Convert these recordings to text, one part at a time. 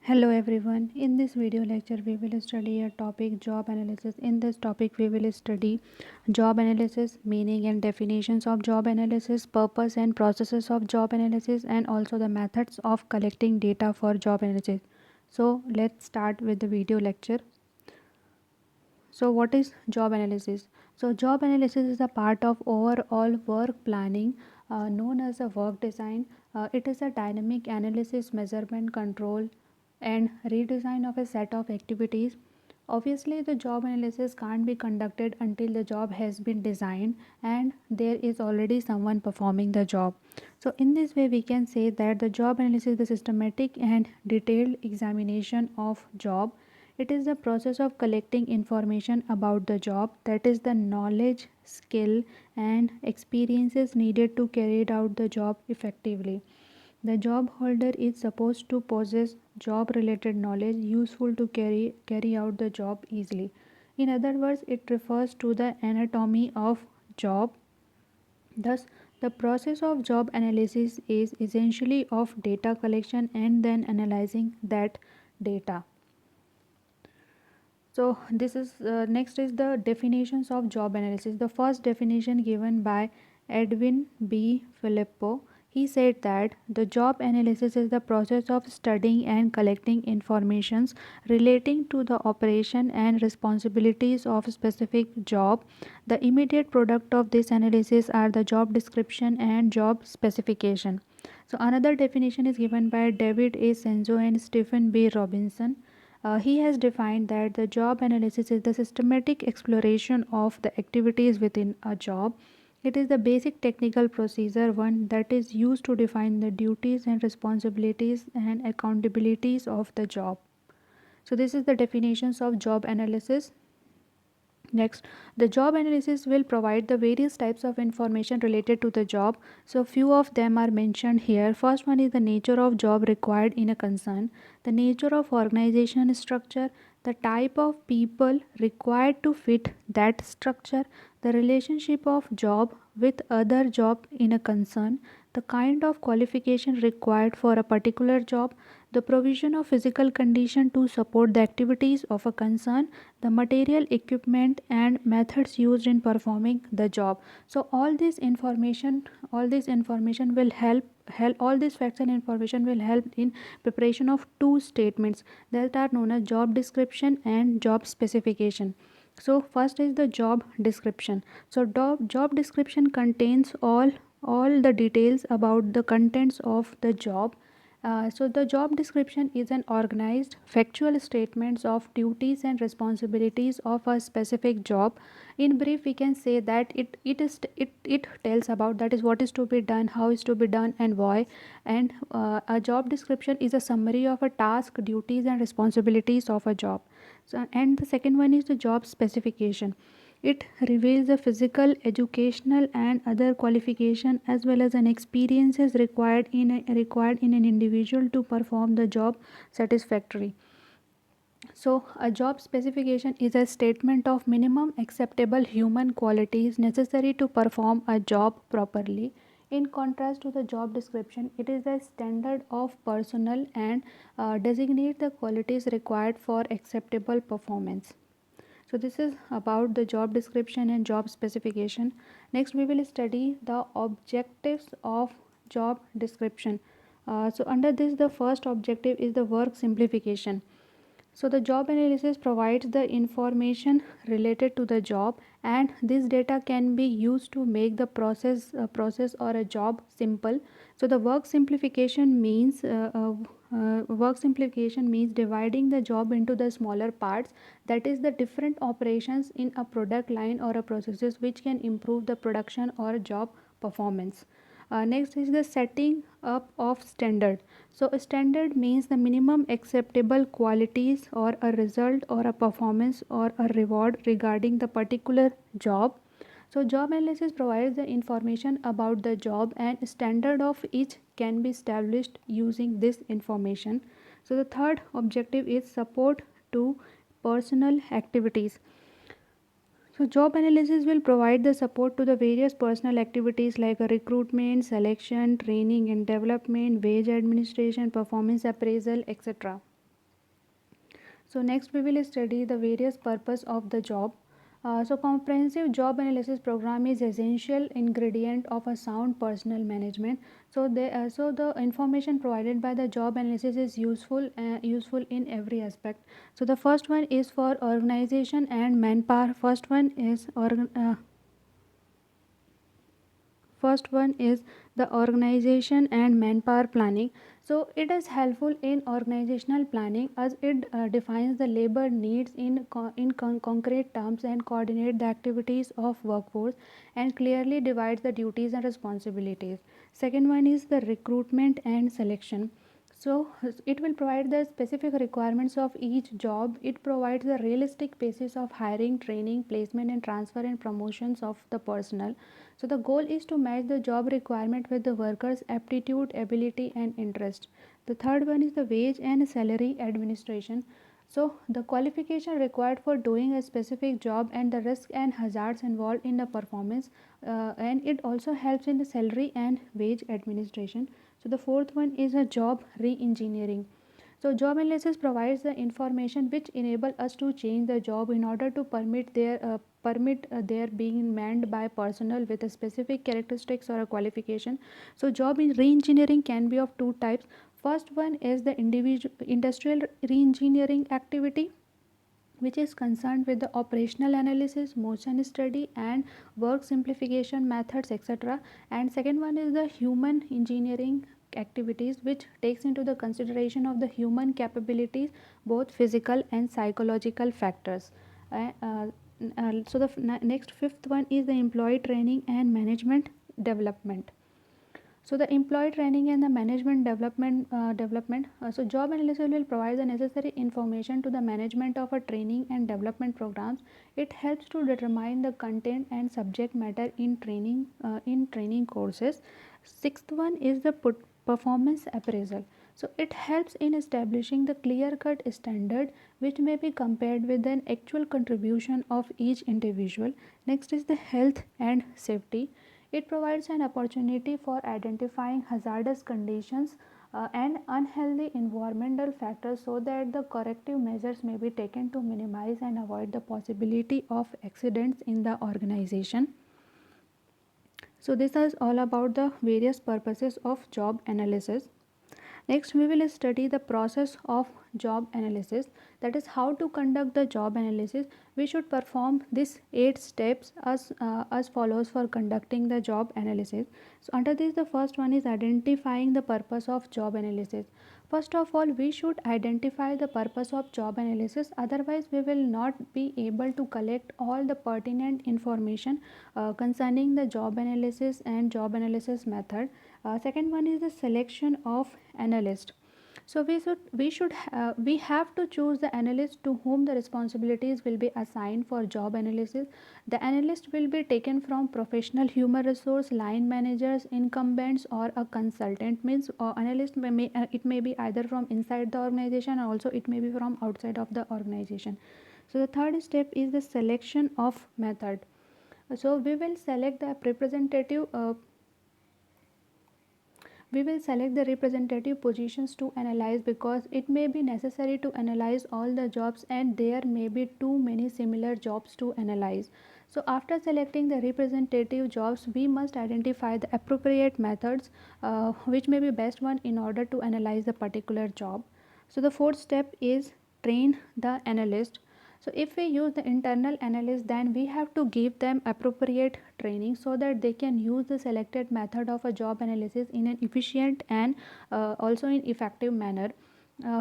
Hello everyone. In this video lecture we will study a topic job analysis. In this topic we will study job analysis, meaning and definitions of job analysis, purpose and processes of job analysis, and also the methods of collecting data for job analysis. So let's start with the video lecture. So what is job analysis? So job analysis is a part of overall work planning known as a work design. It is a dynamic analysis, measurement, control, and redesign of a set of activities. Obviously, the job analysis can't be conducted until the job has been designed and there is already someone performing the job. So, in this way, we can say that the job analysis is the systematic and detailed examination of job. It is the process of collecting information about the job, that is, the knowledge, skill, and experiences needed to carry out the job effectively. The job holder is supposed to possess job related knowledge useful to carry out the job easily. In other words, it refers to the anatomy of job. Thus, the process of job analysis is essentially of data collection and then analyzing that data. So this is next is the definitions of job analysis. The first definition given by Edwin B. Filippo. He said that the job analysis is the process of studying and collecting informations relating to the operation and responsibilities of a specific job. The immediate product of this analysis are the job description and job specification. So another definition is given by David A. Senzo and Stephen B. Robinson. He has defined that the job analysis is the systematic exploration of the activities within a job. It is the basic technical procedure one that is used to define the duties and responsibilities and accountabilities of the job. So this is the definitions of job analysis. Next, the job analysis will provide the various types of information related to the job. So, few of them are mentioned here. First one is the nature of job required in a concern, the nature of organization structure, the type of people required to fit that structure, the relationship of job with other job in a concern, the kind of qualification required for a particular job, the provision of physical condition to support the activities of a concern, the material, equipment, and methods used in performing the job. So all this information will help all these facts and information will help in preparation of two statements that are known as job description and job specification. So first is the job description. So job description contains all the details about the contents of the job. So the job description is an organized factual statements of duties and responsibilities of a specific job. In brief, we can say that it tells about that is what is to be done, how is to be done, and why. And a job description is a summary of a task, duties, and responsibilities of a job. So, and the second one is the job specification. It reveals the physical, educational, and other qualification as well as an experiences required in an individual to perform the job satisfactorily. So, a job specification is a statement of minimum acceptable human qualities necessary to perform a job properly. In contrast to the job description, it is a standard of personnel and designate the qualities required for acceptable performance. So this is about the job description and job specification. Next, we will study the objectives of job description. So under this, the first objective is the work simplification. So the job analysis provides the information related to the job, and this data can be used to make the process or a job simple. So the work simplification means dividing the job into the smaller parts, that is the different operations in a product line or a processes which can improve the production or job performance. Next is the setting up of standard. So a standard means the minimum acceptable qualities or a result or a performance or a reward regarding the particular job. So job analysis provides the information about the job, and standard of each can be established using this information. So the third objective is support to personal activities. So job analysis will provide the support to the various personal activities like a recruitment, selection, training and development, wage administration, performance appraisal, etc. So next we will study the various purpose of the job. So comprehensive job analysis program is essential ingredient of a sound personal management. So the information provided by the job analysis is useful in every aspect. So the first one is for organization and manpower. First one is the organization and manpower planning. So it is helpful in organizational planning as it defines the labor needs in concrete terms and coordinate the activities of workforce and clearly divides the duties and responsibilities. Second one is the recruitment and selection. So it will provide the specific requirements of each job. It provides a realistic basis of hiring, training, placement and transfer and promotions of the personnel. So the goal is to match the job requirement with the worker's aptitude, ability and interest. The third one is the wage and salary administration. So the qualification required for doing a specific job and the risk and hazards involved in the performance, and it also helps in the salary and wage administration. So the fourth one is a job re-engineering. So job analysis provides the information which enable us to change the job in order to permit their being manned by personnel with a specific characteristics or a qualification. So job in re-engineering can be of two types. First one is the individual industrial re-engineering activity, which is concerned with the operational analysis, motion study and work simplification methods, etc. And second one is the human engineering activities, which takes into the consideration of the human capabilities, both physical and psychological factors. Uh, uh, Next fifth one is the employee training and management development. So the employee training and the management development. So job analysis will provide the necessary information to the management of a training and development programs. It helps to determine the content and subject matter in training courses. Sixth one is the performance appraisal. So it helps in establishing the clear cut standard which may be compared with an actual contribution of each individual. Next is the health and safety. It provides an opportunity for identifying hazardous conditions and unhealthy environmental factors so that the corrective measures may be taken to minimize and avoid the possibility of accidents in the organization. So this is all about the various purposes of job analysis. Next, we will study the process of job analysis, that is how to conduct the job analysis. We should perform these 8 steps as follows for conducting the job analysis. So under this, the first one is identifying the purpose of job analysis. First of all, we should identify the purpose of job analysis, otherwise we will not be able to collect all the pertinent information concerning the job analysis and job analysis method. Second one is the selection of analyst. So we have to choose the analyst to whom the responsibilities will be assigned for job analysis. The analyst will be taken from professional human resource, line managers, incumbents, or a consultant. Means analyst it may be either from inside the organization, or also it may be from outside of the organization. So the third step is the selection of method. So we will select the representative positions to analyze, because it may be necessary to analyze all the jobs and there may be too many similar jobs to analyze. So after selecting the representative jobs, we must identify the appropriate methods which may be best one in order to analyze the particular job. So the fourth step is train the analyst. So if we use the internal analyst, then we have to give them appropriate training so that they can use the selected method of a job analysis in an efficient and also in effective manner.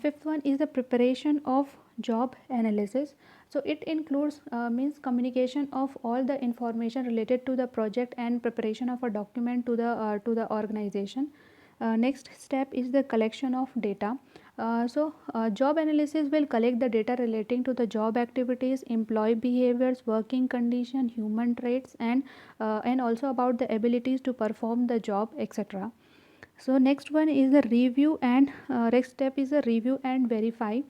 Fifth one is the preparation of job analysis. So it includes means communication of all the information related to the project and preparation of a document to the organization. Next step is the collection of data. Job analysis will collect the data relating to the job activities, employee behaviors, working condition, human traits, and also about the abilities to perform the job, etc. So next one is the review and next step is the review and verify.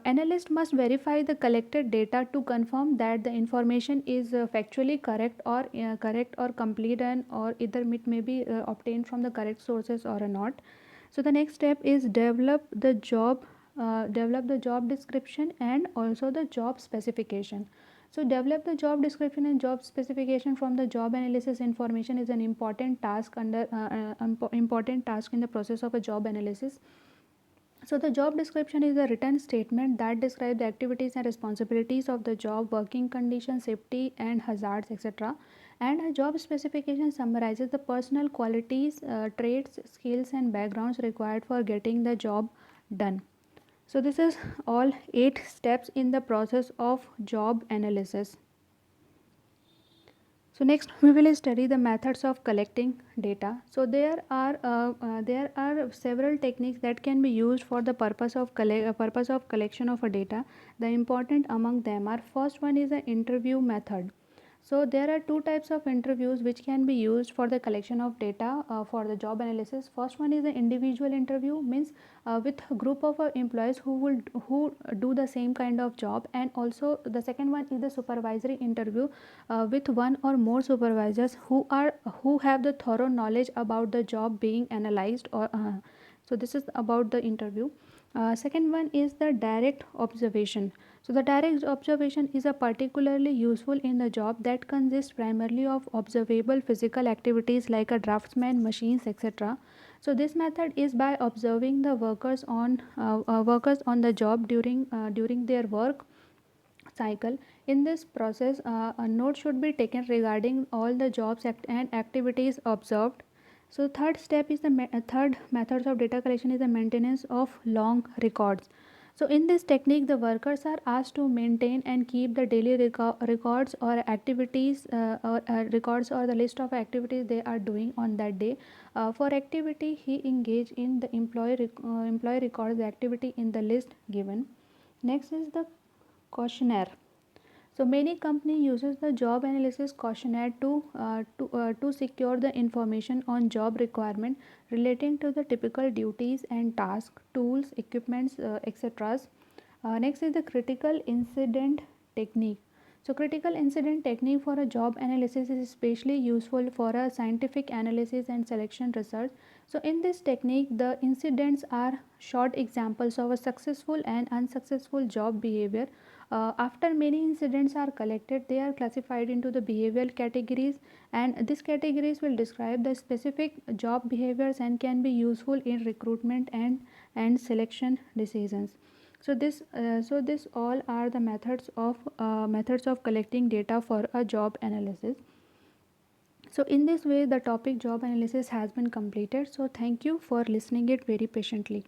Analyst must verify the collected data to confirm that the information is factually correct or complete, and or either it may be obtained from the correct sources or not. So the next step is develop the job develop the job description and also the job specification. So develop the job description and job specification from the job analysis information is an important task important task in the process of a job analysis. So the job description is a written statement that describes the activities and responsibilities of the job, working conditions, safety and hazards, etc. And a job specification summarizes the personal qualities, traits, skills and backgrounds required for getting the job done. So this is all 8 steps in the process of job analysis. So next we will study the methods of collecting data. So there are several techniques that can be used for the purpose of collection of a data. The important among them are, first one is the interview method. So there are two types of interviews which can be used for the collection of data for the job analysis. First one is the individual interview, means with a group of employees who do the same kind of job, and also the second one is the supervisory interview with one or more supervisors who have the thorough knowledge about the job being analyzed or so this is about the interview. Second one is the direct observation. So the direct observation is a particularly useful in the job that consists primarily of observable physical activities like a draftsman, machines, etc. So this method is by observing the workers on the job during their work cycle. In this process, a note should be taken regarding all the jobs and activities observed. So third step is third methods of data collection is the maintenance of long records. So in this technique, the workers are asked to maintain and keep the daily records or activities or records or the list of activities they are doing on that day. For activity he engage in, the employee records the activity in the list given. Next is the questionnaire. So many company uses the job analysis questionnaire to secure the information on job requirement relating to the typical duties and tasks, tools, equipments, etc. Next is the critical incident technique. So critical incident technique for a job analysis is especially useful for a scientific analysis and selection research. So in this technique, the incidents are short examples of a successful and unsuccessful job behavior. After many incidents are collected, they are classified into the behavioral categories, and these categories will describe the specific job behaviors and can be useful in recruitment and selection decisions. So this all are the methods of collecting data for a job analysis. So in this way the topic job analysis has been completed. So thank you for listening it very patiently.